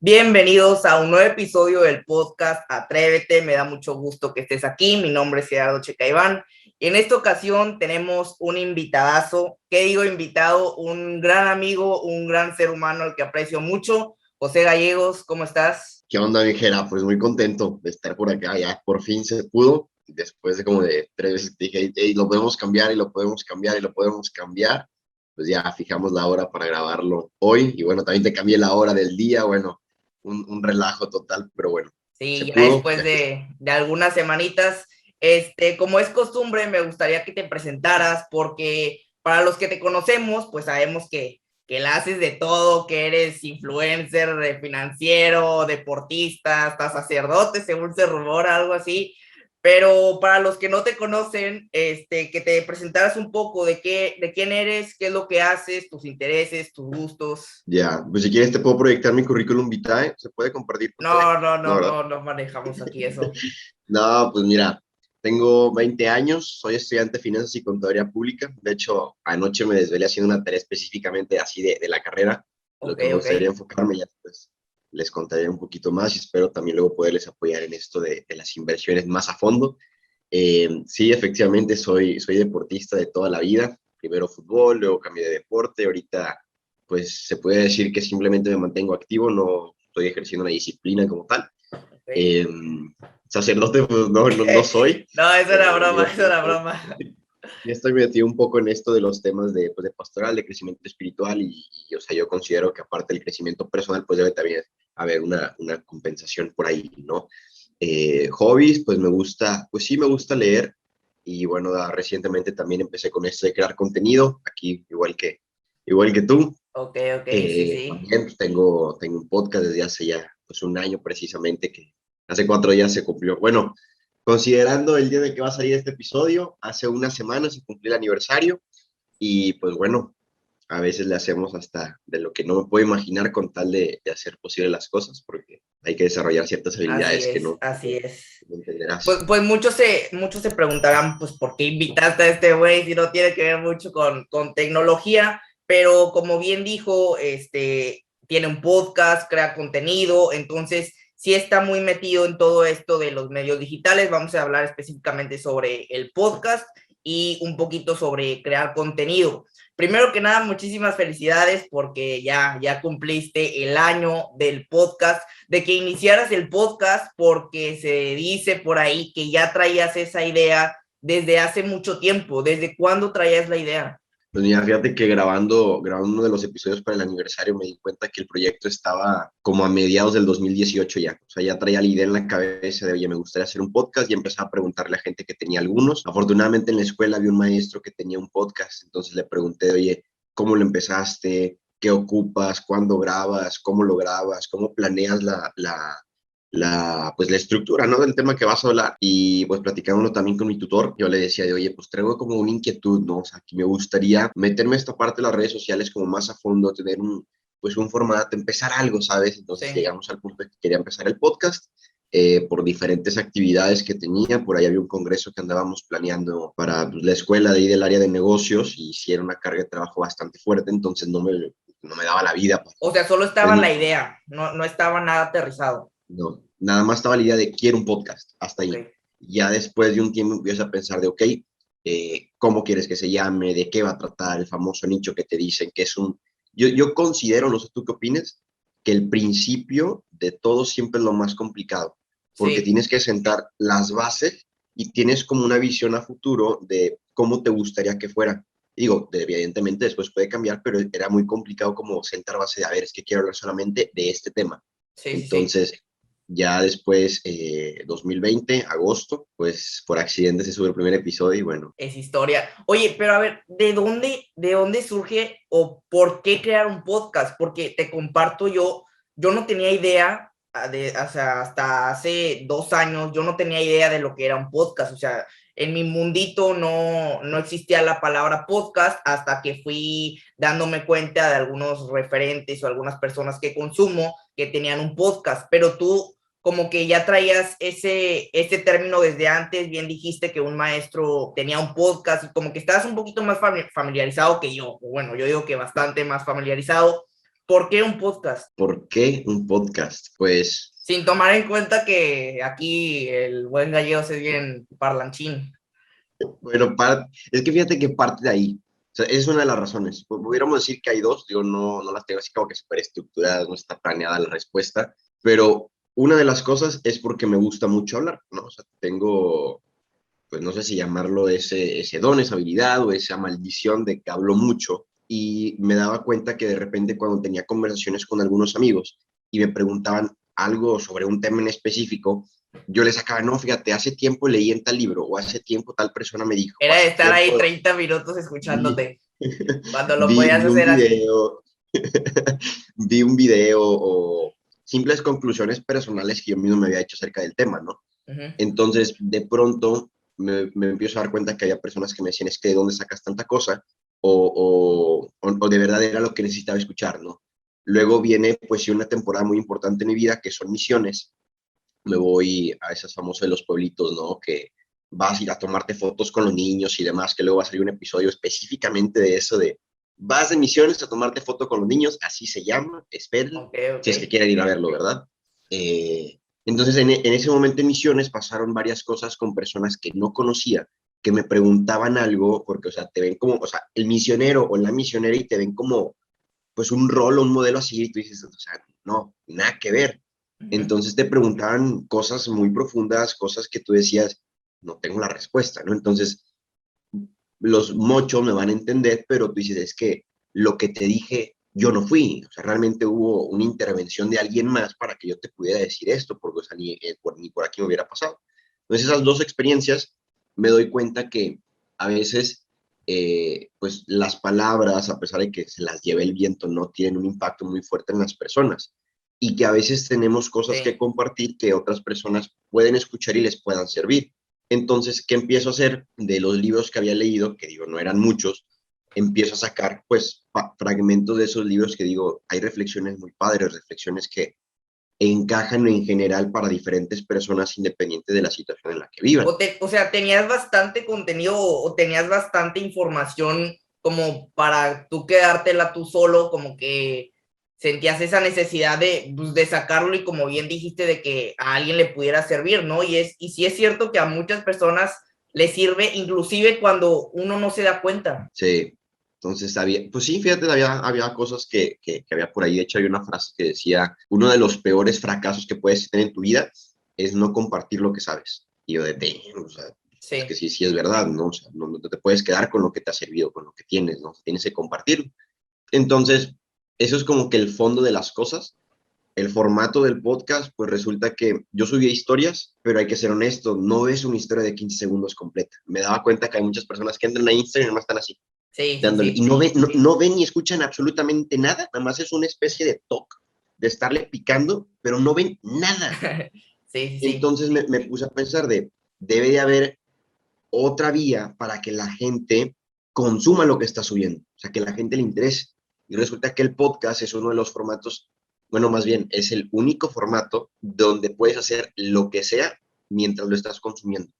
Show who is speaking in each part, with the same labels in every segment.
Speaker 1: Bienvenidos a un nuevo episodio del podcast Atrévete. Me da mucho gusto que estés aquí. Mi nombre es Gerardo Checaiván. Y en esta ocasión tenemos un invitadazo. ¿Qué digo invitado? Un gran amigo, un gran ser humano al que aprecio mucho. José Gallegos, ¿cómo estás?
Speaker 2: ¿Qué onda, viejera? Pues muy contento de estar por acá. Ya por fin se pudo. Después de como de 3 veces te dije, hey, lo podemos cambiar y lo podemos cambiar y lo podemos cambiar. Pues ya fijamos la hora para grabarlo hoy. Y bueno, también te cambié la hora del día. Bueno, un relajo total, pero bueno, se
Speaker 1: Sí, ya
Speaker 2: pudo.
Speaker 1: después
Speaker 2: Ya que
Speaker 1: de algunas semanitas, como es costumbre, me gustaría que te presentaras porque para los que te conocemos, pues sabemos que la haces de todo, que eres influencer, financiero, deportista, hasta sacerdote, según se rumora, algo así. Pero para los que no te conocen, que te presentaras un poco de quién eres, qué es lo que haces, tus intereses, tus gustos.
Speaker 2: ya, pues si quieres te puedo proyectar mi currículum vitae. ¿Se puede compartir pantalla?
Speaker 1: No, no,
Speaker 2: No,
Speaker 1: no,
Speaker 2: ¿verdad?
Speaker 1: no, no manejamos aquí eso.
Speaker 2: No, pues mira, tengo 20 años, soy estudiante de finanzas y contaduría pública. De hecho, anoche me desvelé haciendo una tarea específicamente así de la carrera, lo
Speaker 1: Ok,
Speaker 2: que me
Speaker 1: ok.
Speaker 2: gustaría enfocarme. Ya después les contaré un poquito más y espero también luego poderles apoyar en esto de las inversiones más a fondo. Sí, efectivamente, soy deportista de toda la vida. Primero fútbol, luego cambié de deporte. Ahorita, pues se puede decir que simplemente me mantengo activo, no estoy ejerciendo una disciplina como tal.
Speaker 1: Okay.
Speaker 2: Eh, Sacerdote, pues no soy.
Speaker 1: No, eso era broma,
Speaker 2: Digo,
Speaker 1: eso era broma.
Speaker 2: ya estoy metido un poco en esto de los temas de pastoral, de crecimiento espiritual o sea, yo considero que aparte del crecimiento personal, pues debe también haber una compensación por ahí, ¿no? Hobbies, pues me gusta, pues sí me gusta leer y bueno, recientemente también empecé con esto de crear contenido, aquí igual que tú.
Speaker 1: Ok, ok, sí, sí.
Speaker 2: También pues, tengo un podcast desde hace ya pues un año precisamente, que hace 4 días se cumplió. Bueno, considerando el día de que va a salir este episodio, hace una semana se cumplió el aniversario y pues bueno, a veces le hacemos hasta de lo que no me puedo imaginar con tal de hacer posible las cosas, porque hay que desarrollar ciertas
Speaker 1: Así
Speaker 2: habilidades que
Speaker 1: es,
Speaker 2: no,
Speaker 1: así es.
Speaker 2: no entenderás.
Speaker 1: Pues muchos se preguntarán, pues, ¿por qué invitaste a este güey si no tiene que ver mucho con tecnología? Pero como bien dijo, tiene un podcast, crea contenido, entonces sí está muy metido en todo esto de los medios digitales. Vamos a hablar específicamente sobre el podcast y un poquito sobre crear contenido. Primero que nada, muchísimas felicidades porque ya cumpliste el año del podcast, de que iniciaras el podcast, porque se dice por ahí que ya traías esa idea desde hace mucho tiempo. ¿Desde cuándo traías la idea?
Speaker 2: Pues mira, fíjate que grabando uno de los episodios para el aniversario me di cuenta que el proyecto estaba como a mediados del 2018 ya. O sea, ya traía la idea en la cabeza de, oye, me gustaría hacer un podcast y empezaba a preguntarle a gente que tenía algunos. Afortunadamente en la escuela había un maestro que tenía un podcast, entonces le pregunté, oye, ¿cómo lo empezaste? ¿Qué ocupas? ¿Cuándo grabas? ¿Cómo lo grabas? ¿Cómo planeas pues la estructura, ¿no? Del tema que vas a hablar. Y pues platicándolo también con mi tutor, yo le decía de, oye, pues traigo como una inquietud, ¿no? O sea, que me gustaría meterme a esta parte de las redes sociales como más a fondo, tener pues un formato, empezar algo, ¿sabes? Entonces
Speaker 1: Sí.
Speaker 2: llegamos al punto de que quería empezar el podcast. Por diferentes actividades que tenía, por ahí había un congreso que andábamos planeando para pues, la escuela de ahí del área de negocios y sí era una carga de trabajo bastante fuerte, entonces no me daba la vida para
Speaker 1: O sea, solo estaba la
Speaker 2: dedicar.
Speaker 1: idea, no estaba nada aterrizado.
Speaker 2: No, nada más estaba la idea de quiero un podcast, hasta
Speaker 1: Ok.
Speaker 2: ahí. Ya después de un tiempo empiezas a pensar de, ok, ¿cómo quieres que se llame? ¿De qué va a tratar? El famoso nicho que te dicen que es un... Yo considero, no sé tú qué opinas, que el principio de todo siempre es lo más complicado, porque
Speaker 1: Sí,
Speaker 2: tienes que sentar las bases y tienes como una visión a futuro de cómo te gustaría que fuera. Digo, evidentemente después puede cambiar, pero era muy complicado como sentar base de, a ver, es que quiero hablar solamente de este tema.
Speaker 1: sí, sí, sí.
Speaker 2: Entonces, ya después, 2020, agosto, pues por accidente se sube el primer episodio y bueno.
Speaker 1: Es historia. Oye, pero a ver, de dónde surge o por qué crear un podcast? Porque te comparto yo no tenía idea, o sea, hasta hace 2 años, yo no tenía idea de lo que era un podcast. O sea, en mi mundito no existía la palabra podcast hasta que fui dándome cuenta de algunos referentes o algunas personas que consumo que tenían un podcast. Pero tú como que ya traías ese término desde antes, bien dijiste que un maestro tenía un podcast y como que estabas un poquito más familiarizado que yo, bueno, yo digo que bastante más familiarizado. ¿Por qué un podcast?
Speaker 2: ¿Por qué un podcast? Pues,
Speaker 1: Sin tomar en cuenta que aquí el buen gallego se bien parlanchín.
Speaker 2: bueno, es que fíjate que parte de ahí. O sea, es una de las razones. Pudiéramos decir que hay dos, digo, no las tengo así como que súper estructuradas, no está planeada la respuesta, pero una de las cosas es porque me gusta mucho hablar, ¿no? O sea, tengo, pues no sé si llamarlo ese don, esa habilidad o esa maldición de que hablo mucho y me daba cuenta que de repente cuando tenía conversaciones con algunos amigos y me preguntaban algo sobre un tema en específico, yo les sacaba, no, fíjate, hace tiempo leí en tal libro o hace tiempo tal persona me dijo, o
Speaker 1: Era de
Speaker 2: hace
Speaker 1: estar ahí
Speaker 2: tiempo
Speaker 1: 30 minutos
Speaker 2: vi,
Speaker 1: escuchándote, cuando lo podías
Speaker 2: vi un
Speaker 1: hacer así.
Speaker 2: video, vi un video o simples conclusiones personales que yo mismo me había hecho acerca del tema, ¿no?
Speaker 1: Uh-huh.
Speaker 2: Entonces, de pronto me empiezo a dar cuenta que había personas que me decían, es que ¿de dónde sacas tanta cosa? O de verdad era lo que necesitaba escuchar, ¿no? Luego viene, pues sí, una temporada muy importante en mi vida, que son misiones. Me voy a esas famosas de los pueblitos, ¿no? Que vas a ir a tomarte fotos con los niños y demás, que luego va a salir un episodio específicamente de eso, de vas de misiones a tomarte foto con los niños, así se llama, esperen,
Speaker 1: Okay,
Speaker 2: si es que
Speaker 1: okay.
Speaker 2: quieren ir a verlo, ¿verdad? Entonces, en ese momento en misiones pasaron varias cosas con personas que no conocía, que me preguntaban algo, porque, o sea, te ven como, o sea, el misionero o la misionera y te ven como, pues, un rol o un modelo así, y tú dices, o sea, no, nada que ver.
Speaker 1: Uh-huh.
Speaker 2: Entonces te preguntaban cosas muy profundas, cosas que tú decías, no tengo la respuesta, ¿no? Entonces, los mochos me van a entender, pero tú dices, es que lo que te dije, yo no fui, o sea, realmente hubo una intervención de alguien más para que yo te pudiera decir esto, porque, o sea, ni por aquí me hubiera pasado. Entonces, esas dos experiencias me doy cuenta que a veces, pues las palabras, a pesar de que se las lleve el viento, no tienen un impacto muy fuerte en las personas y que a veces tenemos cosas que
Speaker 1: Sí.
Speaker 2: compartir que otras personas pueden escuchar y les puedan servir. Entonces, ¿qué empiezo a hacer? De los libros que había leído, que digo, no eran muchos, empiezo a sacar, pues, fragmentos de esos libros que digo, hay reflexiones muy padres, reflexiones que encajan en general para diferentes personas independientes de la situación en la que vivan.
Speaker 1: O sea, tenías bastante contenido o tenías bastante información como para tú quedártela tú solo, como que sentías esa necesidad pues, de sacarlo y como bien dijiste, de que a alguien le pudiera servir, ¿no? Y sí es cierto que a muchas personas les sirve, inclusive cuando uno no se da cuenta.
Speaker 2: Sí. Entonces, pues sí, fíjate, había cosas que había por ahí. De hecho, hay una frase que decía, uno de los peores fracasos que puedes tener en tu vida es no compartir lo que sabes. Y yo de, "Damn", o sea, es que
Speaker 1: Sí,
Speaker 2: sí, sí es verdad, ¿no? O sea, no te puedes quedar con lo que te ha servido, con lo que tienes, ¿no? Tienes que compartirlo. Entonces, eso es como que el fondo de las cosas. El formato del podcast, pues resulta que yo subía historias, pero hay que ser honesto, no es una historia de 15 segundos completa. Me daba cuenta que hay muchas personas que entran a Instagram y no están así,
Speaker 1: sí, sí,
Speaker 2: dándole, y
Speaker 1: sí.
Speaker 2: no ven ni escuchan absolutamente nada, nada más es una especie de talk, de estarle picando, pero no ven nada.
Speaker 1: Sí, sí, sí.
Speaker 2: Entonces me puse a pensar debe de haber otra vía para que la gente consuma lo que está subiendo, o sea, que la gente le interese. Y resulta que el podcast es uno de los formatos, bueno, más bien, es el único formato donde puedes hacer lo que sea mientras lo estás consumiendo.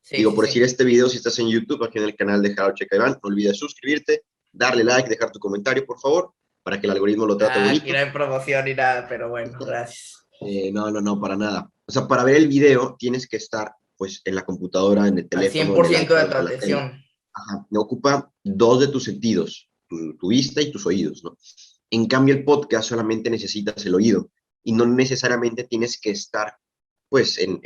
Speaker 1: Sí,
Speaker 2: Digo,
Speaker 1: sí,
Speaker 2: por decir
Speaker 1: sí.
Speaker 2: este video, si estás en YouTube, aquí en el canal de Jaro Checa Iván, no olvides suscribirte, darle like, dejar tu comentario, por favor, para que el algoritmo lo trate
Speaker 1: Aquí no
Speaker 2: bonito.
Speaker 1: hay promoción ni nada, pero bueno, gracias.
Speaker 2: No, para nada. O sea, para ver el video tienes que estar, pues, en la computadora, en el
Speaker 1: Al cien
Speaker 2: teléfono, en
Speaker 1: por
Speaker 2: el
Speaker 1: ciento de
Speaker 2: iPad,
Speaker 1: tu
Speaker 2: en la tele.
Speaker 1: atención.
Speaker 2: Ajá, me ocupa dos de tus sentidos, tu vista y tus oídos, ¿no? En cambio, el podcast solamente necesitas el oído y no necesariamente tienes que estar, pues, en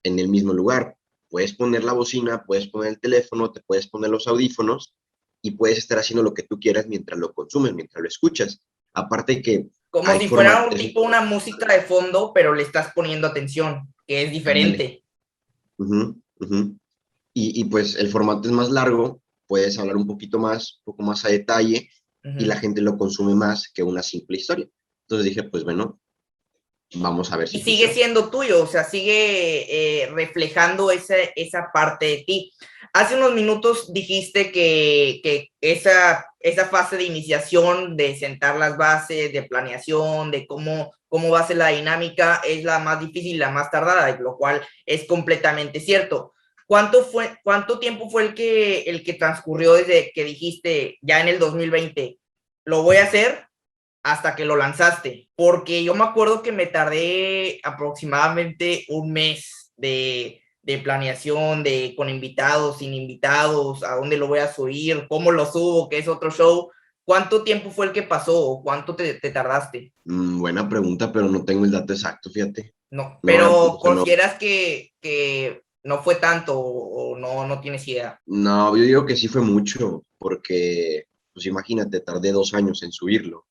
Speaker 2: el mismo lugar. Puedes poner la bocina, puedes poner el teléfono, te puedes poner los audífonos y puedes estar haciendo lo que tú quieras mientras lo consumes, mientras lo escuchas. Aparte que
Speaker 1: Como
Speaker 2: hay
Speaker 1: si fuera
Speaker 2: formatos,
Speaker 1: un
Speaker 2: eso,
Speaker 1: tipo, una música de fondo, pero le estás poniendo atención, que es
Speaker 2: ándale.
Speaker 1: diferente.
Speaker 2: Ujú, ujú. Y pues el formato es más largo, puedes hablar un poquito más, un poco más a detalle y la
Speaker 1: Uh-huh.
Speaker 2: gente lo consume más que una simple historia. Entonces dije, pues bueno, vamos a ver
Speaker 1: Y
Speaker 2: si
Speaker 1: sigue
Speaker 2: funciona.
Speaker 1: siendo tuyo, o sea, sigue reflejando esa parte de ti. Hace unos minutos dijiste que esa fase de iniciación, de sentar las bases, de planeación, de cómo va a ser la dinámica, es la más difícil, la más tardada, lo cual es completamente cierto. ¿Cuánto tiempo fue el que transcurrió desde que dijiste ya en el 2020, lo voy a hacer, hasta que lo lanzaste? Porque yo me acuerdo que me tardé aproximadamente un mes de planeación, con invitados, sin invitados, a dónde lo voy a subir, cómo lo subo, que es otro show. ¿Cuánto tiempo fue el que pasó o cuánto te tardaste?
Speaker 2: Buena pregunta, pero no tengo el dato exacto, fíjate.
Speaker 1: No,
Speaker 2: No,
Speaker 1: pero
Speaker 2: o sea, no,
Speaker 1: ¿consideras que no fue tanto o no tienes idea?
Speaker 2: no, yo digo que sí fue mucho, porque, pues imagínate, tardé 2 años en subirlo.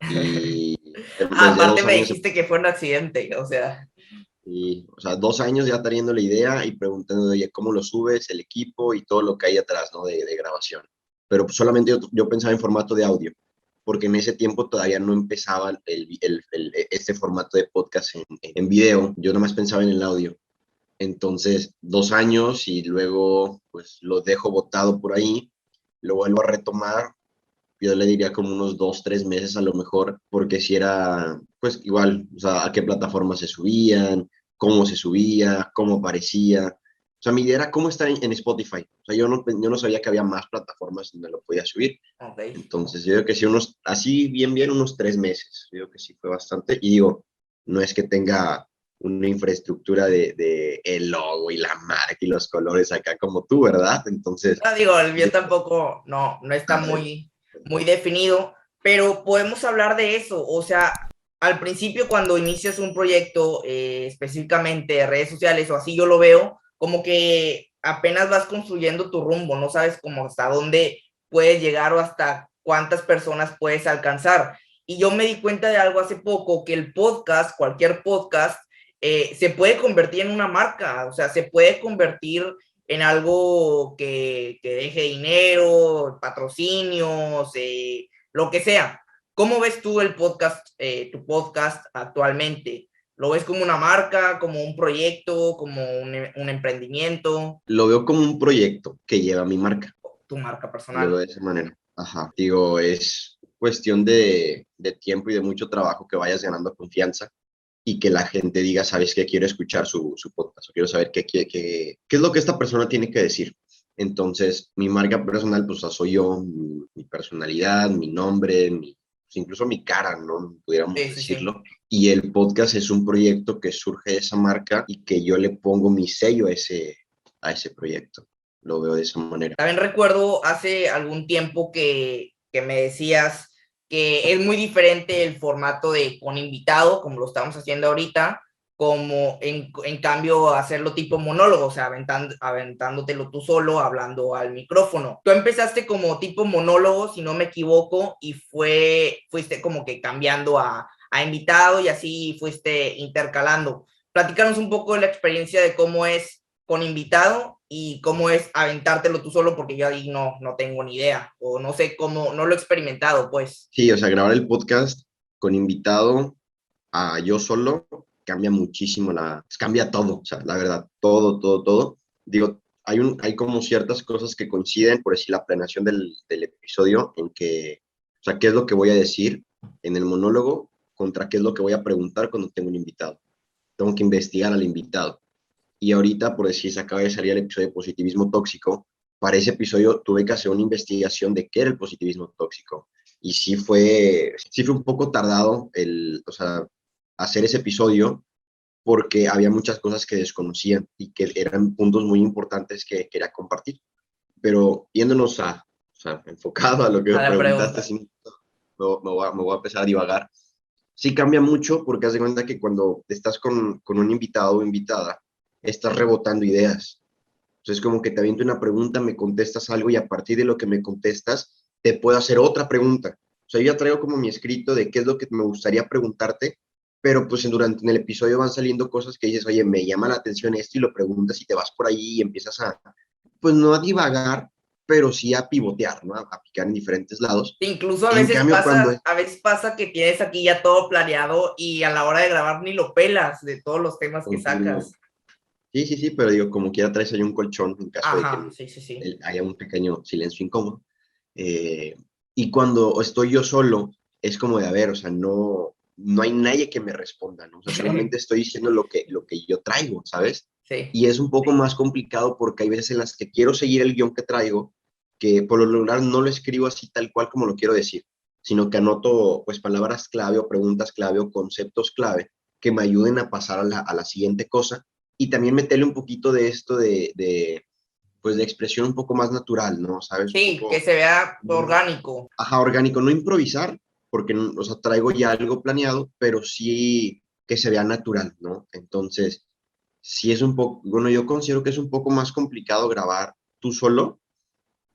Speaker 2: Y desde
Speaker 1: Aparte
Speaker 2: dos
Speaker 1: me
Speaker 2: años,
Speaker 1: dijiste que fue un accidente, o sea.
Speaker 2: o sea, 2 años ya teniendo la idea y preguntando, oye, ¿cómo lo subes? El equipo y todo lo que hay atrás, ¿no? De grabación. Pero pues, solamente yo pensaba en formato de audio, porque en ese tiempo todavía no empezaba este formato de podcast en video. Yo nomás pensaba en el audio. Entonces, 2 años y luego, pues, lo dejo botado por ahí, lo vuelvo a retomar. Yo le diría como unos 2, 3 meses a lo mejor, porque si era, pues igual, o sea, a qué plataformas se subían, cómo se subía, cómo aparecía. O sea, mi idea era cómo estar en Spotify. O sea, yo no sabía que había más plataformas donde lo podía subir.
Speaker 1: Ok.
Speaker 2: Entonces, yo creo que sí, así bien, unos 3 meses. Yo creo que sí fue bastante. Y digo, no es que tenga una infraestructura de el logo y la marca y los colores acá como tú, ¿verdad? Entonces,
Speaker 1: No digo, el mío
Speaker 2: yo,
Speaker 1: tampoco no está muy definido, pero podemos hablar de eso. O sea, al principio cuando inicias un proyecto, específicamente de redes sociales o así, yo lo veo como que apenas vas construyendo tu rumbo, no sabes cómo hasta dónde puedes llegar o hasta cuántas personas puedes alcanzar. Y yo me di cuenta de algo hace poco, que el podcast, cualquier podcast, se puede convertir en una marca, o sea, se puede convertir en algo que deje dinero, patrocinios, lo que sea. ¿Cómo ves tú el podcast, tu podcast actualmente? ¿Lo ves como una marca, como un proyecto, como un emprendimiento,
Speaker 2: lo veo como un proyecto que lleva mi marca.
Speaker 1: tu marca
Speaker 2: Lo veo
Speaker 1: personal?
Speaker 2: de esa manera. Ajá. Digo, es cuestión de tiempo y de mucho trabajo que vayas ganando confianza y que la gente diga, ¿sabes qué? Quiero escuchar su podcast o quiero saber qué es lo que esta persona tiene que decir. Entonces, mi marca personal, pues, soy yo, mi personalidad, mi nombre, pues, incluso mi cara, ¿no? Pudiéramos
Speaker 1: Sí, sí, sí.
Speaker 2: decirlo. Y el podcast es un proyecto que surge de esa marca y que yo le pongo mi sello a ese proyecto. Lo veo de esa manera.
Speaker 1: También recuerdo hace algún tiempo que me decías que es muy diferente el formato de con invitado, como lo estamos haciendo ahorita, como en cambio hacerlo tipo monólogo, o sea, aventándotelo tú solo, hablando al micrófono. Tú empezaste como tipo monólogo, si no me equivoco, y fuiste como que cambiando a invitado y así fuiste intercalando. Platícanos un poco de la experiencia de cómo es con invitado y cómo es aventártelo tú solo, porque yo ahí no tengo ni idea, o no sé cómo, no lo he experimentado, pues.
Speaker 2: Sí, o sea, grabar el podcast con invitado a yo solo cambia muchísimo pues, cambia todo, o sea, la verdad, todo. Digo, hay como ciertas cosas que coinciden, por decir, la planeación del episodio, en que, o sea, qué es lo que voy a decir en el monólogo contra qué es lo que voy a preguntar cuando tengo un invitado. Tengo que investigar al invitado. Y ahorita, por decir, se acaba de salir el episodio de positivismo tóxico. Para ese episodio tuve que hacer una investigación de qué era el positivismo tóxico. Y sí fue un poco tardado o sea, hacer ese episodio porque había muchas cosas que desconocían y que eran puntos muy importantes que quería compartir. Pero yéndonos o sea, enfocado a lo que
Speaker 1: A
Speaker 2: me
Speaker 1: la
Speaker 2: preguntaste,
Speaker 1: pregunta.
Speaker 2: sí, me voy a empezar a divagar. Sí cambia mucho porque haz de cuenta que cuando estás con un invitado o invitada, estás rebotando ideas. Entonces, como que te aviento una pregunta, me contestas algo y a partir de lo que me contestas, te puedo hacer otra pregunta. O sea, yo ya traigo como mi escrito de qué es lo que me gustaría preguntarte, pero pues en el episodio van saliendo cosas que dices, oye, me llama la atención esto y lo preguntas y te vas por ahí y empiezas pues no a divagar, pero sí a pivotear, ¿no? A picar en diferentes lados.
Speaker 1: Incluso
Speaker 2: En cambio,
Speaker 1: a veces pasa que tienes aquí ya todo planeado y a la hora de grabar ni lo pelas de todos los temas que
Speaker 2: confirmo.
Speaker 1: sacas.
Speaker 2: Sí, pero digo, como quiera traes ahí un colchón en caso de
Speaker 1: Ajá,
Speaker 2: que
Speaker 1: sí, sí, sí.
Speaker 2: haya un pequeño silencio incómodo. Eh, y cuando estoy yo solo, es como de, a ver, o sea, no hay nadie que me responda, ¿no? O sea, solamente estoy diciendo lo que yo traigo, ¿sabes?
Speaker 1: Sí.
Speaker 2: Y es un poco más complicado porque hay veces en las que quiero seguir el guión que traigo, que por lo regular no lo escribo así tal cual como lo quiero decir, sino que anoto pues palabras clave o preguntas clave o conceptos clave que me ayuden a pasar a la siguiente cosa y también meterle un poquito de esto pues de expresión un poco más natural, ¿no? ¿Sabes? Un
Speaker 1: Sí, que
Speaker 2: poco,
Speaker 1: se vea orgánico.
Speaker 2: ajá, orgánico, no improvisar, porque, o sea, traigo ya algo planeado, pero sí que se vea natural, ¿no? Entonces, sí es un poco, bueno, yo considero que es un poco más complicado grabar tú solo,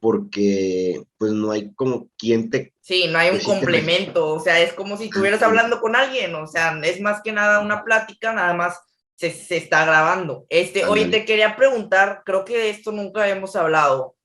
Speaker 2: porque pues no hay como quien te,
Speaker 1: Sí, no hay un
Speaker 2: pues sí te...
Speaker 1: complemento, o sea, es como si estuvieras hablando con alguien, o sea, es más que nada una plática, nada más se está grabando. Hoy
Speaker 2: Ándale.
Speaker 1: te quería preguntar, creo que de esto nunca hemos hablado,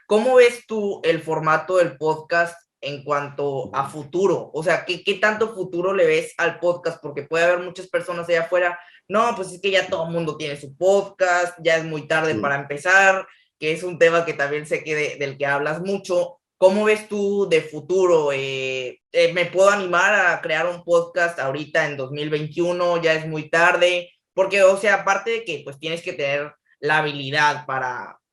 Speaker 1: ¿cómo ves tú el formato del podcast en cuanto a futuro? O sea, ¿qué tanto futuro le ves al podcast? Porque puede haber muchas personas allá afuera, no, pues es que ya todo el mundo tiene su podcast, ya es muy tarde para empezar, que es un tema que también sé que del que hablas mucho. ¿Cómo ves tú de futuro? ¿Me puedo animar a crear un podcast ahorita en 2021? Ya es muy tarde, porque, o sea, aparte de que pues tienes que tener la habilidad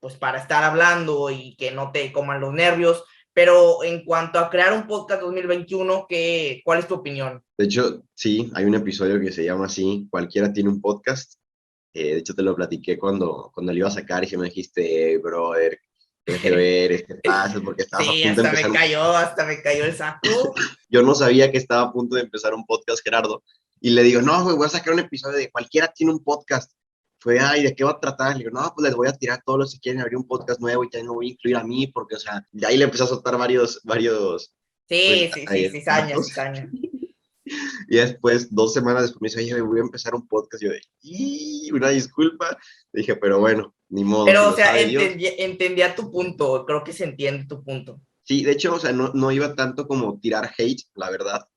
Speaker 1: pues, para estar hablando y que no te coman los nervios, pero en cuanto a crear un podcast 2021, ¿cuál es tu opinión?
Speaker 2: De hecho, sí, hay un episodio que se llama así, Cualquiera tiene un podcast. De hecho, te lo platiqué cuando lo iba a sacar y se me dijiste, brother, qué feo eres, qué pasa, porque estabas a
Speaker 1: Sí,
Speaker 2: punto de empezar un...
Speaker 1: hasta me cayó el saco.
Speaker 2: Yo no sabía que estaba a punto de empezar un podcast, Gerardo, y le digo, no, güey, voy a sacar un episodio de Cualquiera tiene un podcast. Fue, ay, ¿de qué va a tratar? Le digo, no, pues les voy a tirar a todos los que quieren abrir un podcast nuevo y también me voy a incluir a mí, porque, o sea, de ahí le empezó a soltar pues,
Speaker 1: Sí, sí, sí, cizaña,
Speaker 2: datos.
Speaker 1: cizaña.
Speaker 2: Y después, 2 semanas después, me dice, oye, voy a empezar un podcast. Yo de, "Y, una disculpa". Dije, pero bueno, ni modo, si
Speaker 1: Pero, o
Speaker 2: lo
Speaker 1: sea,
Speaker 2: sabe Dios.
Speaker 1: entendía tu punto, creo que se entiende tu punto.
Speaker 2: Sí, de hecho, o sea, no iba tanto como tirar hate, la verdad,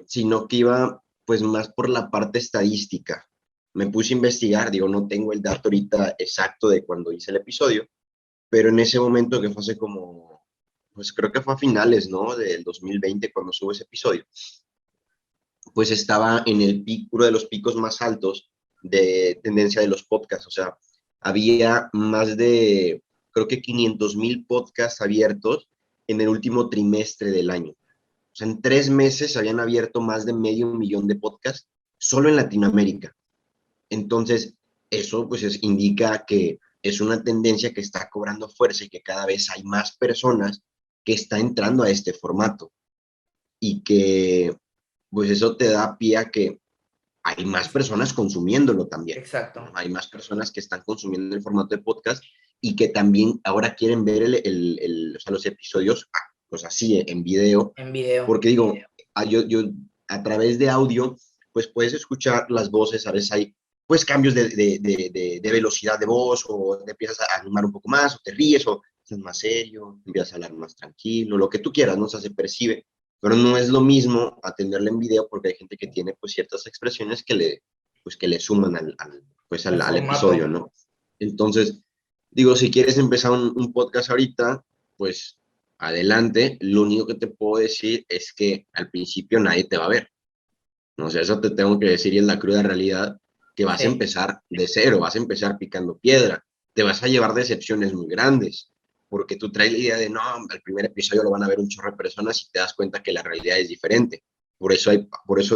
Speaker 2: sino que iba pues más por la parte estadística. Me puse a investigar, digo, no tengo el dato ahorita exacto de cuando hice el episodio, pero en ese momento que fue hace como, pues creo que fue a finales, ¿no? Del 2020 cuando subo ese episodio, pues estaba en el pico, uno de los picos más altos de tendencia de los podcasts. O sea, había más de, creo que 500,000 podcasts abiertos en el último trimestre del año. O sea, en 3 meses se habían abierto más de 500,000 de podcasts solo en Latinoamérica. Entonces, eso pues indica que es una tendencia que está cobrando fuerza y que cada vez hay más personas que están entrando a este formato y que pues eso te da pie a que hay más personas consumiéndolo también,
Speaker 1: Exacto.
Speaker 2: ¿no? Hay más personas que están consumiendo el formato de podcast y que también ahora quieren ver o sea, los episodios pues así en video,
Speaker 1: En video.
Speaker 2: porque digo, yo a través de audio, pues puedes escuchar las voces, a veces hay pues cambios de velocidad de voz o te empiezas a animar un poco más o te ríes o estás más serio, empiezas a hablar más tranquilo, lo que tú quieras, ¿no? O sea, se percibe, pero no es lo mismo atenderle en video porque hay gente que tiene pues ciertas expresiones que le suman
Speaker 1: El
Speaker 2: al
Speaker 1: formato.
Speaker 2: episodio, ¿no? Entonces, digo, si quieres empezar un podcast ahorita, pues adelante. Lo único que te puedo decir es que al principio nadie te va a ver. No sé, eso te tengo que decir y es la cruda realidad que vas a
Speaker 1: Sí.
Speaker 2: empezar de cero, vas a empezar picando piedra, te vas a llevar decepciones muy grandes, porque tú traes la idea de, no, al primer episodio lo van a ver un chorro de personas y te das cuenta que la realidad es diferente. Por eso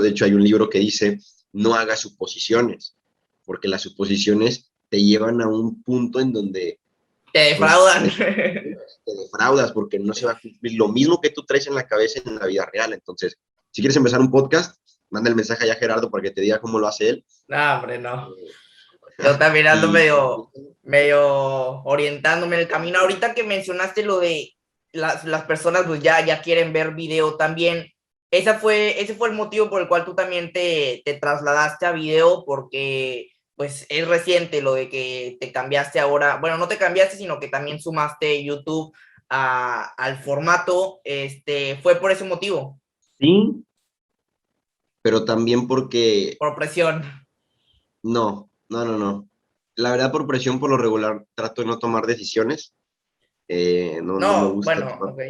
Speaker 2: de hecho hay un libro que dice, no hagas suposiciones, porque las suposiciones te llevan a un punto en donde
Speaker 1: Te
Speaker 2: pues
Speaker 1: defraudan.
Speaker 2: te defraudas porque no se va a cumplir lo mismo que tú traes en la cabeza en la vida real. Entonces, si quieres empezar un podcast, manda el mensaje allá a Gerardo para que te diga cómo lo hace él.
Speaker 1: No, hombre, no. Yo también ando
Speaker 2: Y
Speaker 1: medio orientándome en el camino. Ahorita que mencionaste lo de las personas, pues ya quieren ver video también. Ese fue el motivo por el cual tú también te trasladaste a video, porque pues es reciente lo de que te cambiaste ahora. Bueno, no te cambiaste, sino que también sumaste YouTube al formato. Fue por ese motivo,
Speaker 2: sí, pero también porque
Speaker 1: por presión.
Speaker 2: no. La verdad, por presión, por lo regular, trato de no tomar decisiones. No me
Speaker 1: No,
Speaker 2: gusta
Speaker 1: bueno,
Speaker 2: tomar,
Speaker 1: ok.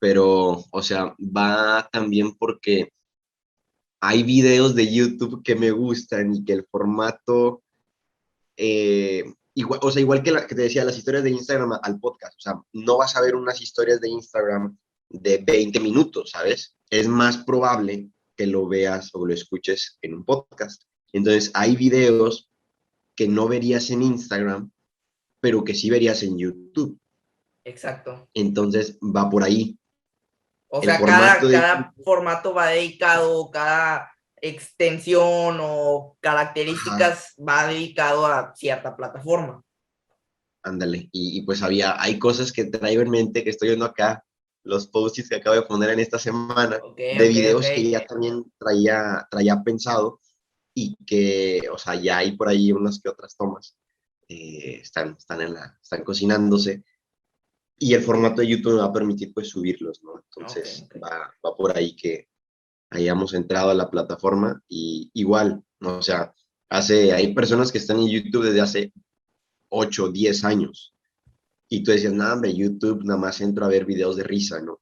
Speaker 2: pero, o sea, va también porque hay videos de YouTube que me gustan y que el formato igual, o sea, igual que, que te decía, las historias de Instagram al podcast. O sea, no vas a ver unas historias de Instagram de 20 minutos, ¿sabes? Es más probable que lo veas o lo escuches en un podcast. Entonces, hay videos que no verías en Instagram, pero que sí verías en YouTube.
Speaker 1: Exacto.
Speaker 2: Entonces, va por ahí.
Speaker 1: O
Speaker 2: El
Speaker 1: sea,
Speaker 2: formato de
Speaker 1: cada
Speaker 2: YouTube,
Speaker 1: formato va dedicado, cada extensión o
Speaker 2: ajá,
Speaker 1: características va dedicado a cierta plataforma.
Speaker 2: ándale. Y pues hay cosas que traigo en mente que estoy viendo acá, los posts que acabo de poner en esta semana,
Speaker 1: Ok,
Speaker 2: de
Speaker 1: ok, ok.
Speaker 2: videos que ya también traía pensado y que, o sea, ya hay por ahí unas que otras tomas. Están cocinándose y el formato de YouTube me va a permitir pues subirlos, ¿no?
Speaker 1: Ok,
Speaker 2: Entonces
Speaker 1: ok.
Speaker 2: va por ahí que hayamos entrado a la plataforma y igual, ¿no? O sea, hay personas que están en YouTube desde hace 8 10 años y tú decías, nada, hombre, YouTube nada más entro a ver videos de risa, ¿no?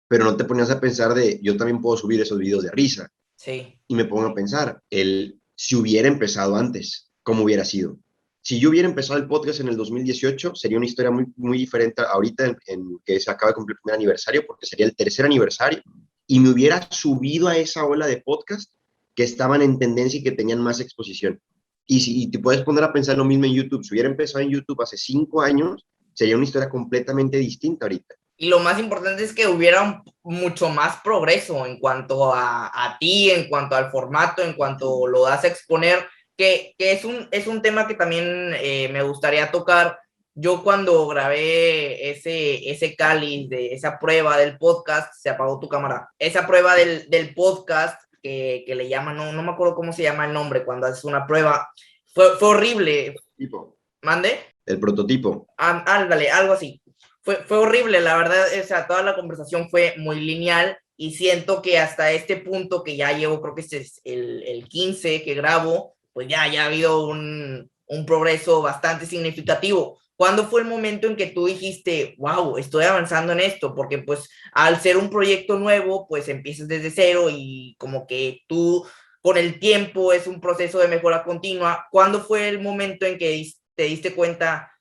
Speaker 2: Pero no te ponías a pensar de, yo también puedo subir esos videos de risa.
Speaker 1: Sí.
Speaker 2: Y me pongo a pensar, si hubiera empezado antes, ¿cómo hubiera sido? Si yo hubiera empezado el podcast en el 2018, sería una historia muy, muy diferente ahorita en que se acaba de cumplir el primer aniversario, porque sería el tercer aniversario, y me hubiera subido a esa ola de podcast que estaban en tendencia y que tenían más exposición. Y te puedes poner a pensar lo mismo en YouTube. Si hubiera empezado en YouTube hace 5 años, sería una historia completamente distinta ahorita.
Speaker 1: Y lo más importante es que hubiera mucho más progreso en cuanto a ti, en cuanto al formato, en cuanto lo das a exponer, que es un tema que también me gustaría tocar. Yo cuando grabé ese cáliz de esa prueba del podcast, se apagó tu cámara, esa prueba del podcast que le llaman, no me acuerdo cómo se llama el nombre cuando haces una prueba, fue horrible.
Speaker 2: Tipo,
Speaker 1: ¿Mande?
Speaker 2: el prototipo.
Speaker 1: Ándale, algo así. Fue horrible, la verdad, o sea, toda la conversación fue muy lineal y siento que hasta este punto que ya llevo, creo que este es el 15 que grabo, pues ya ha habido un progreso bastante significativo. ¿Cuándo fue el momento en que tú dijiste, wow, estoy avanzando en esto? Porque pues al ser un proyecto nuevo, pues empiezas desde cero y como que tú con el tiempo es un proceso de mejora continua. ¿Cuándo fue el momento en que te diste cuenta,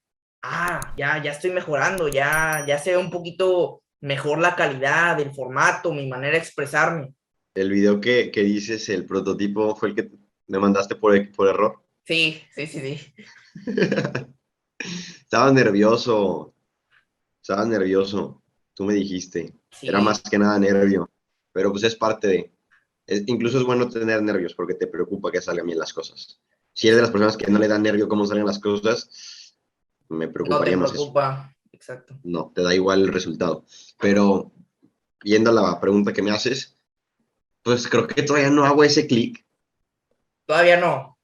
Speaker 1: ya estoy mejorando, ya se ve un poquito mejor la calidad, el formato, mi manera de expresarme?
Speaker 2: El video que dices, el prototipo, fue el que me mandaste por error.
Speaker 1: Sí, sí, sí, sí.
Speaker 2: Estaba nervioso, estaba nervioso. Tú me dijiste. Era más
Speaker 1: Sí,
Speaker 2: que nada nervio. Pero pues es parte de. Incluso es bueno tener nervios porque te preocupa que salgan bien las cosas. Si eres de las
Speaker 1: exacto.
Speaker 2: personas que no le dan nervio cómo salgan las cosas, me
Speaker 1: No te
Speaker 2: preocuparía más eso.
Speaker 1: preocupa, exacto.
Speaker 2: No, te da igual el resultado. Pero yendo a la pregunta que me haces, pues creo que todavía no hago ese clic.
Speaker 1: Todavía no.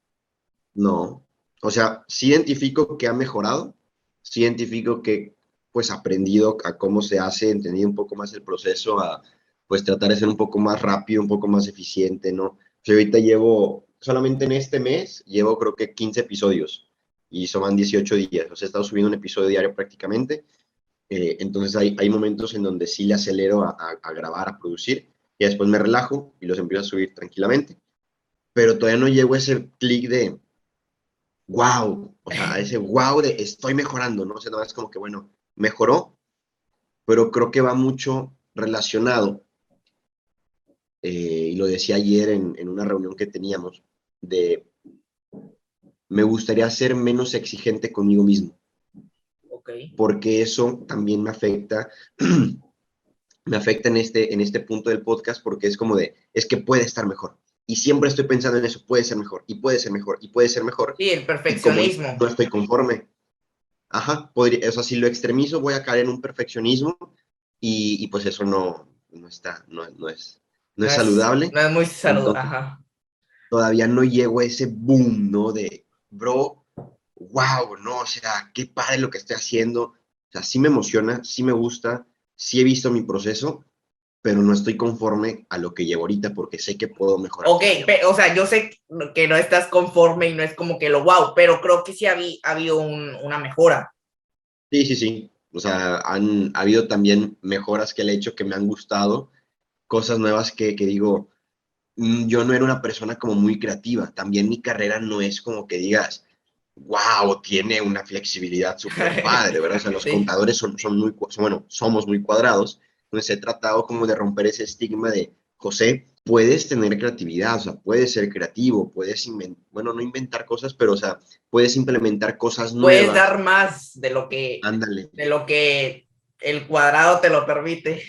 Speaker 2: No. O sea, sí identifico que ha mejorado, sí identifico que pues aprendido a cómo se hace, entendido un poco más el proceso, a pues tratar de ser un poco más rápido, un poco más eficiente, ¿no? Yo ahorita solamente en este mes, llevo creo que 15 episodios y son 18 días, o sea, he estado subiendo un episodio diario prácticamente, entonces hay momentos en donde sí le acelero a grabar, a producir, y después me relajo y los empiezo a subir tranquilamente, pero todavía no llego a ese clic de wow, o sea, ese wow de estoy mejorando, ¿no? O sea, nada más como que, bueno, mejoró, pero creo que va mucho relacionado, y lo decía ayer en una reunión que teníamos, de me gustaría ser menos exigente conmigo mismo,
Speaker 1: Ok.
Speaker 2: porque eso también me afecta en este punto del podcast, porque es como de, es que puede estar mejor. Y siempre estoy pensando en eso, puede ser mejor, y puede ser mejor, y puede ser mejor.
Speaker 1: Sí, el
Speaker 2: Y como
Speaker 1: perfeccionismo.
Speaker 2: no estoy conforme, ajá, o sea, si lo extremizo voy a caer en un perfeccionismo y pues eso no está, no es saludable.
Speaker 1: No es muy salud,
Speaker 2: Entonces,
Speaker 1: ajá.
Speaker 2: todavía no llego a ese boom, ¿no? De, bro, wow, no, o sea, qué padre lo que estoy haciendo. O sea, sí me emociona, sí me gusta, sí he visto mi proceso, pero no estoy conforme a lo que llevo ahorita porque sé que puedo mejorar
Speaker 1: Ok,
Speaker 2: todavía más.
Speaker 1: o sea, yo sé que no estás conforme y no es como que lo wow, pero creo que sí ha habido una mejora.
Speaker 2: Sí, sí, sí. O sea, ha habido también mejoras que le he hecho que me han gustado, cosas nuevas que digo, yo no era una persona como muy creativa. También mi carrera no es como que digas, wow, tiene una flexibilidad súper padre, ¿verdad? O sea, los
Speaker 1: Sí,
Speaker 2: contadores son muy, bueno, somos muy cuadrados. Entonces he tratado como de romper ese estigma de, José, puedes tener creatividad, o sea, puedes ser creativo, puedes no inventar cosas, pero, o sea, puedes implementar cosas
Speaker 1: Puedes
Speaker 2: nuevas.
Speaker 1: dar más
Speaker 2: Ándale,
Speaker 1: de lo que el cuadrado te lo permite.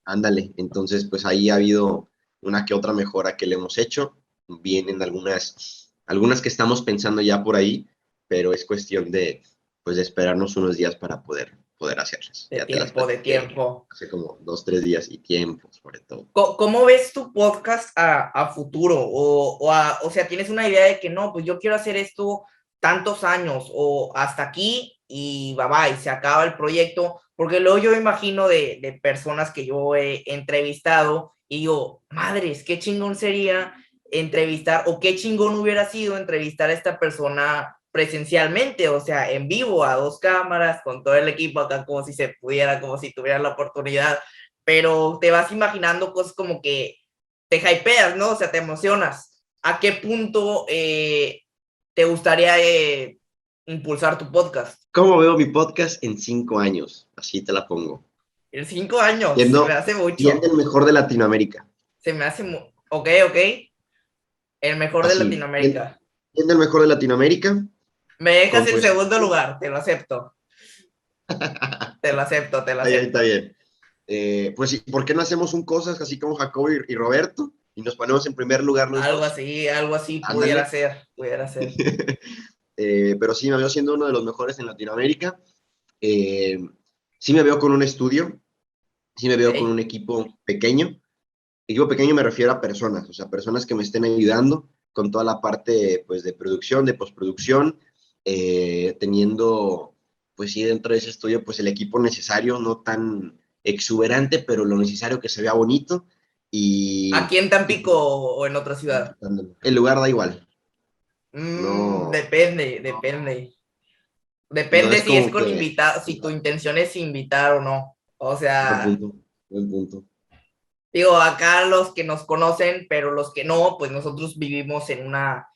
Speaker 2: ándale. Entonces, pues ahí ha habido una que otra mejora que le hemos hecho. Vienen algunas que estamos pensando ya por ahí, pero es cuestión de, pues, de esperarnos unos días para poder hacerlas.
Speaker 1: De
Speaker 2: Ya te las
Speaker 1: tiempo, de
Speaker 2: platiqué
Speaker 1: tiempo.
Speaker 2: hace como 2, 3 días y tiempo, sobre todo.
Speaker 1: ¿Cómo ves tu podcast a futuro? O sea, ¿tienes una idea de que no, pues yo quiero hacer esto tantos años o hasta aquí y bye bye, se acaba el proyecto? Porque luego yo me imagino de personas que yo he entrevistado y digo, madres, qué chingón sería entrevistar o qué chingón hubiera sido entrevistar a esta persona presencialmente, o sea, en vivo, a 2 cámaras, con todo el equipo acá, como si se pudiera, como si tuviera la oportunidad, pero te vas imaginando cosas como que te hypeas, ¿no? O sea, te emocionas. ¿A qué punto te gustaría impulsar tu podcast?
Speaker 2: ¿Cómo veo mi podcast en 5 años? Así te la pongo.
Speaker 1: En 5 años, se me
Speaker 2: Siendo,
Speaker 1: hace
Speaker 2: siendo
Speaker 1: mucho.
Speaker 2: el mejor de Latinoamérica.
Speaker 1: Se me hace, ok, ok, el mejor de
Speaker 2: Así,
Speaker 1: Latinoamérica.
Speaker 2: siendo el mejor de Latinoamérica,
Speaker 1: Me dejas
Speaker 2: con tu
Speaker 1: en segundo
Speaker 2: estudio.
Speaker 1: lugar, te lo acepto. Te lo acepto, te lo
Speaker 2: Está bien, está
Speaker 1: acepto.
Speaker 2: bien. Pues sí, ¿por qué no hacemos un cosas así como Jacobo y Roberto y nos ponemos en primer lugar los dos?
Speaker 1: Algo así pudiera
Speaker 2: Ándale.
Speaker 1: ser, pudiera ser.
Speaker 2: Pero sí, me veo siendo uno de los mejores en Latinoamérica. Eh, sí me veo con un estudio, sí me veo con
Speaker 1: Ok.
Speaker 2: un equipo pequeño. Equipo pequeño me refiero a personas, o sea, personas que me estén ayudando con toda la parte, pues, de producción, de postproducción, teniendo, pues sí, dentro de ese estudio, pues el equipo necesario, no tan exuberante, pero lo necesario que se vea bonito
Speaker 1: ¿Aquí en
Speaker 2: y
Speaker 1: Tampico o en otra ciudad?
Speaker 2: el lugar da igual, no,
Speaker 1: Depende,
Speaker 2: no,
Speaker 1: depende.
Speaker 2: no
Speaker 1: Depende
Speaker 2: es
Speaker 1: si es
Speaker 2: como
Speaker 1: con
Speaker 2: que,
Speaker 1: invitado, si tu intención es invitar o no. O
Speaker 2: buen
Speaker 1: sea,
Speaker 2: punto, buen punto.
Speaker 1: digo, acá los que nos conocen, pero los que no, pues nosotros vivimos en una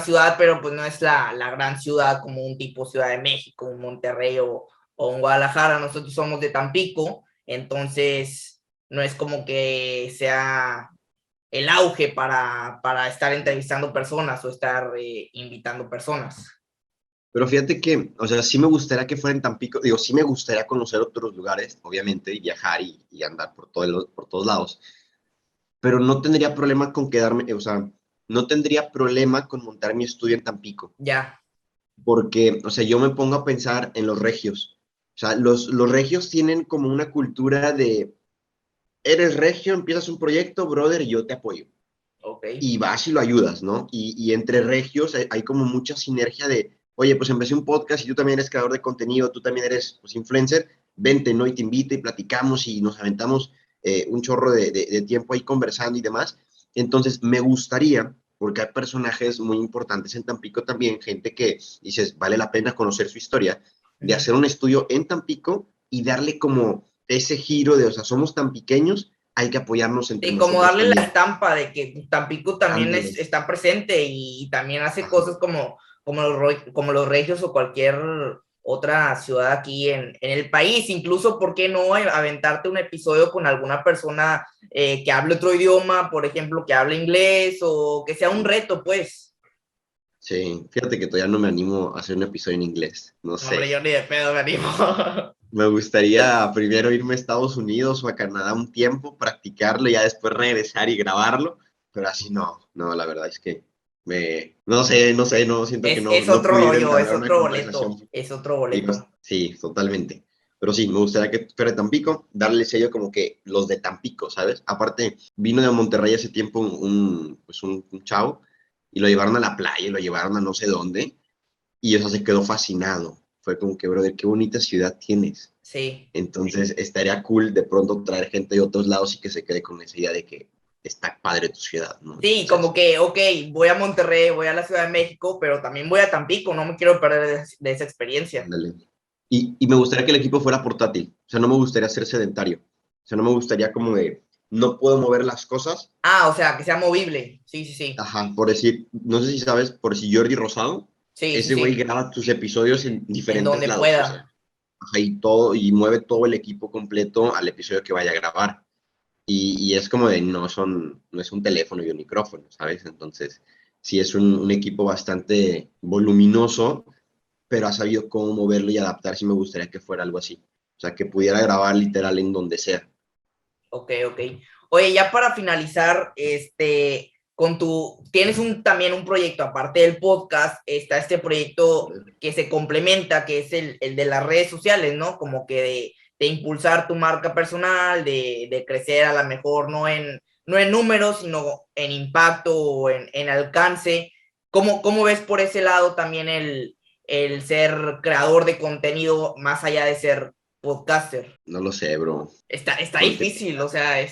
Speaker 1: ciudad, pero pues no es la gran ciudad como un tipo Ciudad de México, un Monterrey o un Guadalajara. Nosotros somos de Tampico, entonces no es como que sea el auge para estar entrevistando personas o estar invitando personas.
Speaker 2: Pero fíjate que, o sea, sí me gustaría que fuera en Tampico, digo, sí me gustaría conocer otros lugares, obviamente, y viajar y andar por todos lados, pero no tendría problema con quedarme, o sea, no tendría problema con montar mi estudio en Tampico,
Speaker 1: Ya,
Speaker 2: porque, o sea, yo me pongo a pensar en los regios. O sea, los regios tienen como una cultura de, eres regio, empiezas un proyecto, brother, y yo te apoyo.
Speaker 1: ok.
Speaker 2: Y vas y lo ayudas, ¿no? Y entre regios hay como mucha sinergia de, oye, pues empecé un podcast y tú también eres creador de contenido, tú también eres, pues, influencer, vente, ¿no? Y te invito y platicamos y nos aventamos un chorro de tiempo ahí conversando y demás. Entonces, me gustaría, porque hay personajes muy importantes en Tampico también, gente que dices, vale la pena conocer su historia, de
Speaker 1: Ujú.
Speaker 2: hacer un estudio en Tampico y darle como ese giro de, o sea, somos tan pequeños, hay que apoyarnos entre
Speaker 1: Y como
Speaker 2: nosotros
Speaker 1: darle la
Speaker 2: también.
Speaker 1: estampa de que Tampico también
Speaker 2: Ándale.
Speaker 1: está presente y también hace
Speaker 2: Ajá.
Speaker 1: cosas como los Regios o cualquier otra ciudad aquí en el país. Incluso, ¿por qué no aventarte un episodio con alguna persona que hable otro idioma, por ejemplo, que hable inglés o que sea un reto, pues?
Speaker 2: Sí, fíjate que todavía no me animo a hacer un episodio en inglés, no
Speaker 1: No, hombre,
Speaker 2: sé.
Speaker 1: yo ni de pedo me animo.
Speaker 2: Me gustaría primero irme a Estados Unidos o a Canadá un tiempo, practicarlo y ya después regresar y grabarlo, pero así no, no, la verdad es que no, siento que no,
Speaker 1: Es
Speaker 2: no
Speaker 1: otro
Speaker 2: pudiera
Speaker 1: rollo, es
Speaker 2: entablar una
Speaker 1: otro boleto,
Speaker 2: conversación.
Speaker 1: es otro
Speaker 2: Sí,
Speaker 1: boleto.
Speaker 2: sí, totalmente. Pero sí, me gustaría que fuera de Tampico, darle el sello como que los de Tampico, ¿sabes? Aparte, vino de Monterrey hace tiempo pues un chavo y lo llevaron a la playa, y lo llevaron a no sé dónde y eso se quedó fascinado. Fue como que, brother, qué bonita ciudad tienes.
Speaker 1: Sí.
Speaker 2: Entonces, estaría cool de pronto traer gente de otros lados y que se quede con esa idea de que está padre tu ciudad, ¿no?
Speaker 1: Sí, como
Speaker 2: Entonces,
Speaker 1: que, ok, voy a Monterrey, voy a la Ciudad de México, pero también voy a Tampico, no me quiero perder de esa experiencia.
Speaker 2: ándale. Y me gustaría que el equipo fuera portátil. O sea, no me gustaría ser sedentario. O sea, no me gustaría como de, no puedo mover las cosas.
Speaker 1: Ah, o sea, que sea movible. Sí, sí, sí.
Speaker 2: Ajá, por decir, no sé si sabes, por si Jordi Rosado,
Speaker 1: Sí, sí,
Speaker 2: ese güey
Speaker 1: sí.
Speaker 2: graba tus episodios en
Speaker 1: En
Speaker 2: diferentes
Speaker 1: donde
Speaker 2: lados. O sea,
Speaker 1: pueda.
Speaker 2: Ajá, y todo, y mueve todo el equipo completo al episodio que vaya a grabar. Y es como de, no es un teléfono y un micrófono, ¿sabes? Entonces, sí es un equipo bastante voluminoso, pero ha sabido cómo moverlo y adaptar si me gustaría que fuera algo así. O sea, que pudiera grabar literal en donde sea.
Speaker 1: Ok, ok. Oye, ya para finalizar, tienes también un proyecto, aparte del podcast, está este proyecto que se complementa, que es el de las redes sociales, ¿no? Como que de impulsar tu marca personal, de crecer a lo mejor no en números, sino en impacto o en alcance. ¿Cómo ves por ese lado también el ser creador de contenido más allá de ser podcaster?
Speaker 2: No lo sé, bro.
Speaker 1: Está
Speaker 2: Porque
Speaker 1: difícil, o sea,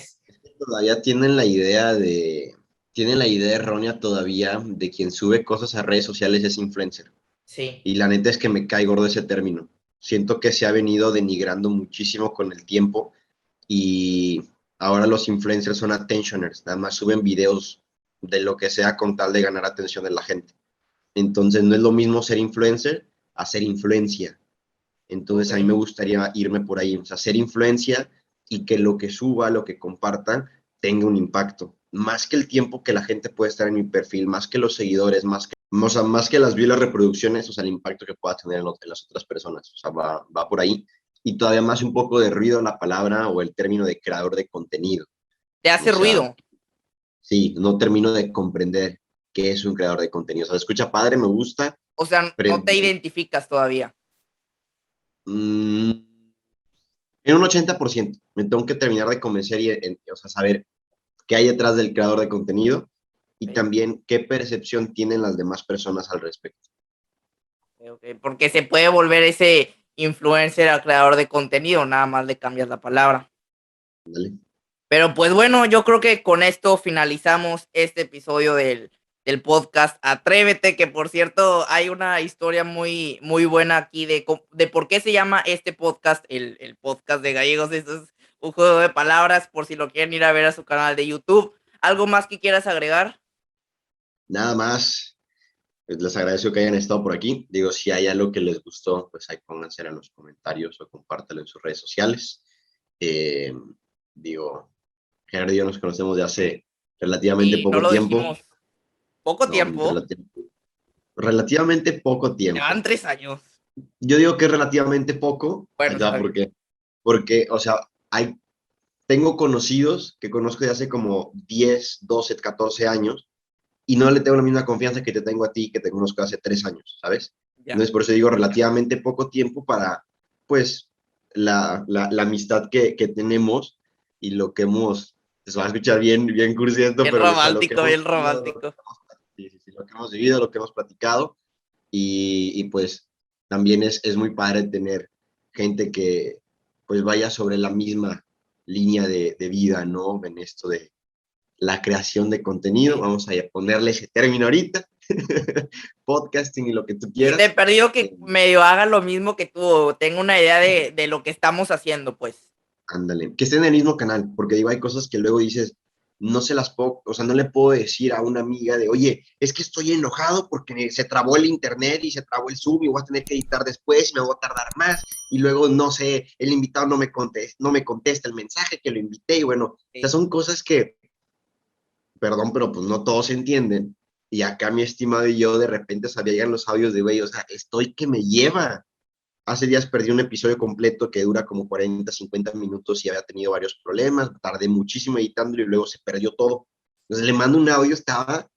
Speaker 2: todavía tienen la idea errónea todavía de quien sube cosas a redes sociales es influencer.
Speaker 1: sí,
Speaker 2: Y la neta es que me cae gordo ese término. Siento que se ha venido denigrando muchísimo con el tiempo y ahora los influencers son attentioners, nada más suben videos de lo que sea con tal de ganar atención de la gente. Entonces no es lo mismo ser influencer a ser influencia.
Speaker 1: ok.
Speaker 2: Entonces a mí me gustaría irme por ahí, o sea, hacer influencia y que lo que suba, lo que comparta, tenga un impacto. Más que el tiempo que la gente puede estar en mi perfil, más que los seguidores, o sea, más que las views, las reproducciones, o sea, el impacto que pueda tener en las otras personas. O sea, va por ahí. Y todavía más un poco de ruido la palabra o el término de creador de contenido.
Speaker 1: Te
Speaker 2: O
Speaker 1: hace
Speaker 2: sea,
Speaker 1: ruido,
Speaker 2: sí, no termino de comprender qué es un creador de contenido. O sea, escucha padre, me gusta,
Speaker 1: o sea,
Speaker 2: pero
Speaker 1: no te identificas todavía.
Speaker 2: mm, en un 80%. Me tengo que terminar de convencer o sea, saber qué hay detrás del creador de contenido y
Speaker 1: Ok,
Speaker 2: también qué percepción tienen las demás personas al respecto.
Speaker 1: ok, porque se puede volver ese influencer al creador de contenido, nada más le cambias la palabra.
Speaker 2: ¿Vale?
Speaker 1: Pero pues bueno, yo creo que con esto finalizamos este episodio del podcast Atrévete, que por cierto hay una historia muy buena aquí de por qué se llama este podcast, el podcast de Gallegos. Esto es un juego de palabras por si lo quieren ir a ver a su canal de YouTube. ¿Algo más que quieras agregar?
Speaker 2: Nada más, pues les agradezco que hayan estado por aquí. Digo, si hay algo que les gustó, pues ahí pónganse en los comentarios o compártelo en sus redes sociales. Eh, digo, Gerardo y yo nos conocemos de hace relativamente
Speaker 1: Y no
Speaker 2: poco
Speaker 1: lo
Speaker 2: tiempo.
Speaker 1: dijimos. Poco
Speaker 2: No,
Speaker 1: tiempo.
Speaker 2: relativamente poco
Speaker 1: Llevan
Speaker 2: tiempo.
Speaker 1: 3 años.
Speaker 2: Yo digo que es relativamente poco,
Speaker 1: Bueno,
Speaker 2: ahí te
Speaker 1: está
Speaker 2: va
Speaker 1: bien.
Speaker 2: porque, o sea, tengo conocidos que conozco de hace como 10, 12, 14 años y no le tengo la misma confianza que te tengo a ti, que te conozco hace 3 años, ¿sabes?
Speaker 1: Ya.
Speaker 2: Entonces, por eso digo relativamente poco tiempo para, pues, la amistad que tenemos y lo que hemos, se va a escuchar bien cursiento,
Speaker 1: Bien
Speaker 2: pero, o sea, lo que
Speaker 1: romántico,
Speaker 2: hemos
Speaker 1: bien
Speaker 2: vivido,
Speaker 1: romántico.
Speaker 2: sí, sí, sí, lo que hemos vivido, lo que hemos platicado, y pues también es muy padre tener gente que pues vaya sobre la misma línea de vida, ¿no? En esto de la creación de contenido,
Speaker 1: Sí.
Speaker 2: vamos a ponerle ese término ahorita, podcasting y lo que tú
Speaker 1: Sí, de
Speaker 2: quieras.
Speaker 1: perdido
Speaker 2: Eh,
Speaker 1: que medio haga lo mismo que tú, tengo una idea de lo que estamos haciendo, pues.
Speaker 2: Ándale, que esté en el mismo canal, porque digo, hay cosas que luego dices, no se las puedo, o sea, no le puedo decir a una amiga de, oye, es que estoy enojado porque se trabó el internet y se trabó el Zoom y voy a tener que editar después y me voy a tardar más y luego, no sé, el invitado no me contesta el mensaje que lo invité y bueno, o sea,
Speaker 1: Sí,
Speaker 2: son cosas que, perdón, pero pues no todos entienden. Y acá mi estimado y yo de repente sabían los audios de, güey, o sea, estoy que me lleva. Hace días perdí un episodio completo que dura como 40, 50 minutos y había tenido varios problemas, tardé muchísimo editándolo y luego se perdió todo. Entonces le mando un audio, estaba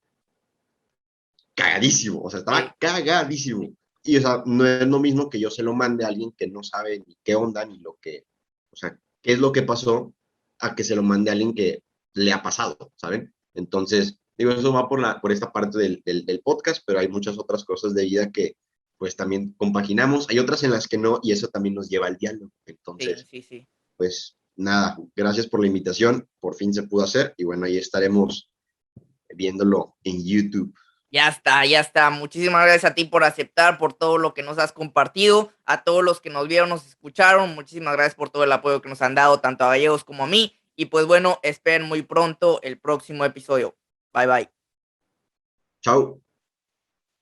Speaker 2: cagadísimo, o sea,
Speaker 1: sí,
Speaker 2: estaba cagadísimo. Y, o sea, no es lo mismo que yo se lo mande a alguien que no sabe ni qué onda, ni lo que, o sea, qué es lo que pasó, a que se lo mande a alguien que le ha pasado, ¿saben? Entonces, digo, eso va por esta parte del podcast, pero hay muchas otras cosas de vida que, pues, también compaginamos. Hay otras en las que no, y eso también nos lleva al diálogo.
Speaker 1: sí,
Speaker 2: Entonces,
Speaker 1: sí, sí.
Speaker 2: pues, nada, gracias por la invitación, por fin se pudo hacer, y bueno, ahí estaremos viéndolo en YouTube.
Speaker 1: Ya está, ya está. Muchísimas gracias a ti por aceptar, por todo lo que nos has compartido, a todos los que nos vieron, nos escucharon. Muchísimas gracias por todo el apoyo que nos han dado, tanto a Gallegos como a mí. Y pues bueno, esperen muy pronto el próximo episodio. Bye bye.
Speaker 2: Chao.